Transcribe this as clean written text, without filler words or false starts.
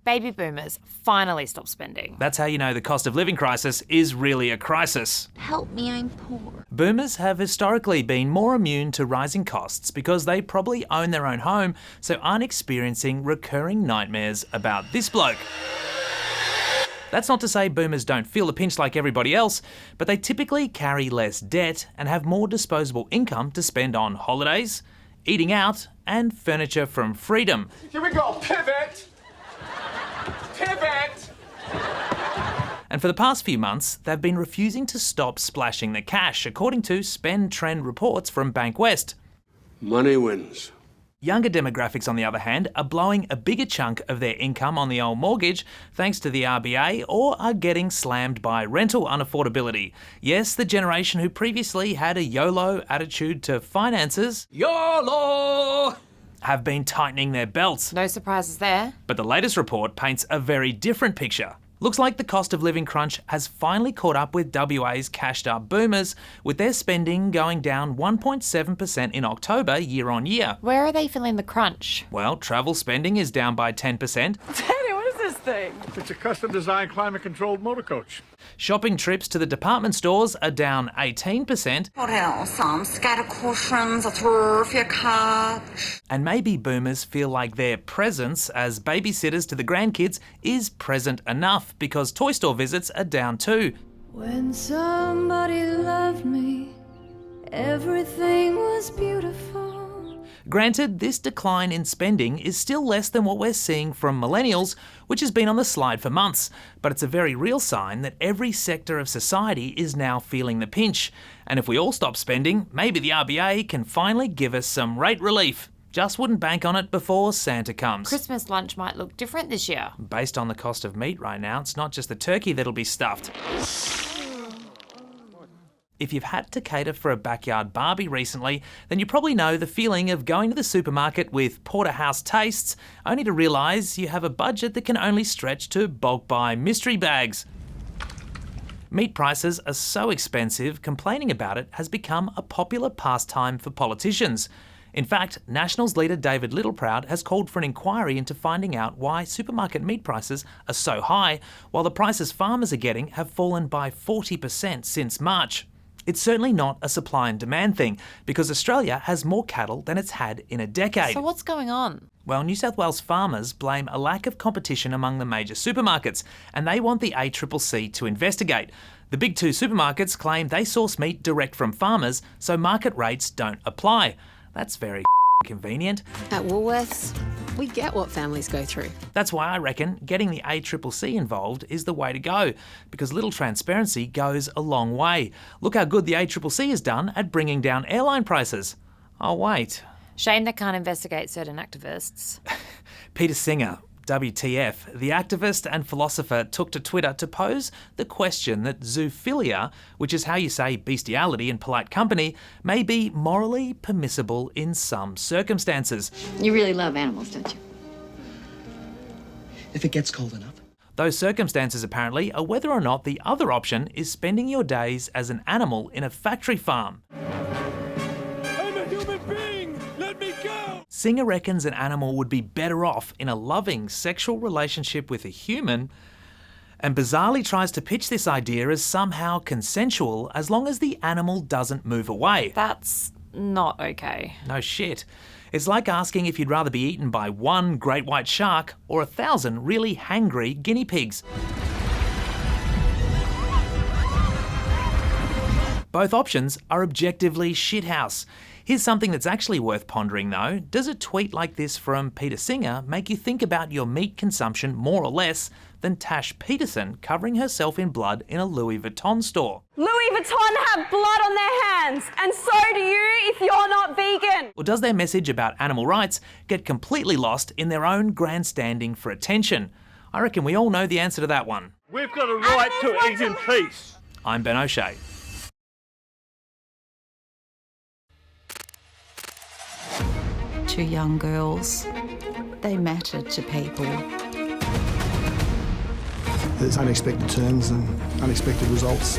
Baby boomers finally stop spending. That's how you know the cost of living crisis is really a crisis. Help me, I'm poor. Boomers have historically been more immune to rising costs because they probably own their own home, so aren't experiencing recurring nightmares about this bloke. That's not to say boomers don't feel the pinch like everybody else, but they typically carry less debt and have more disposable income to spend on holidays, eating out, and furniture from freedom. Here we go, pivot! Pivot! And for the past few months, they've been refusing to stop splashing the cash, according to spend trend reports from Bankwest. Money wins. Younger demographics, on the other hand, are blowing a bigger chunk of their income on the old mortgage thanks to the RBA, or are getting slammed by rental unaffordability. Yes, the generation who previously had a YOLO attitude to finances, YOLO, have been tightening their belts. No surprises there. But the latest report paints a very different picture. Looks like the cost of living crunch has finally caught up with WA's cashed up boomers, with their spending going down 1.7% in October year on year. Where are they feeling the crunch? Well, travel spending is down by 10%. Daddy, what is this thing? It's a custom-designed, climate-controlled motor coach. Shopping trips to the department stores are down 18%. What else? Scatter cushions, a trophy couch. And maybe boomers feel like their presence as babysitters to the grandkids is present enough because toy store visits are down too. When somebody loved me, everything was beautiful. Granted, this decline in spending is still less than what we're seeing from millennials, which has been on the slide for months, but it's a very real sign that every sector of society is now feeling the pinch. And if we all stop spending, maybe the RBA can finally give us some rate relief. Just wouldn't bank on it before Santa comes. Christmas lunch might look different this year. Based on the cost of meat right now, it's not just the turkey that'll be stuffed. If you've had to cater for a backyard barbie recently, then you probably know the feeling of going to the supermarket with porterhouse tastes, only to realise you have a budget that can only stretch to bulk buy mystery bags. Meat prices are so expensive, complaining about it has become a popular pastime for politicians. In fact, Nationals leader David Littleproud has called for an inquiry into finding out why supermarket meat prices are so high, while the prices farmers are getting have fallen by 40% since March. It's certainly not a supply and demand thing, because Australia has more cattle than it's had in a decade. So what's going on? Well, New South Wales farmers blame a lack of competition among the major supermarkets, and they want the ACCC to investigate. The big two supermarkets claim they source meat direct from farmers, so market rates don't apply. That's very convenient. At Woolworths, we get what families go through. That's why I reckon getting the ACCC involved is the way to go, because little transparency goes a long way. Look how good the ACCC has done at bringing down airline prices. Oh, wait. Shame they can't investigate certain activists. Peter Singer, WTF, the activist and philosopher, took to Twitter to pose the question that zoophilia, which is how you say bestiality in polite company, may be morally permissible in some circumstances. You really love animals, don't you? If it gets cold enough. Those circumstances apparently are whether or not the other option is spending your days as an animal in a factory farm. I'm a human being! Let me go! Singer reckons an animal would be better off in a loving sexual relationship with a human, and bizarrely tries to pitch this idea as somehow consensual as long as the animal doesn't move away. That's not okay. No shit. It's like asking if you'd rather be eaten by one great white shark or 1,000 really hangry guinea pigs. Both options are objectively shithouse. Here's something that's actually worth pondering though. Does a tweet like this from Peter Singer make you think about your meat consumption more or less than Tash Peterson covering herself in blood in a Louis Vuitton store? Louis Vuitton have blood on their hands, and so do you if you're not vegan. Or does their message about animal rights get completely lost in their own grandstanding for attention? I reckon we all know the answer to that one. We've got a right to eat in peace. I'm Ben O'Shea. Two young girls, they mattered to people. There's unexpected turns and unexpected results.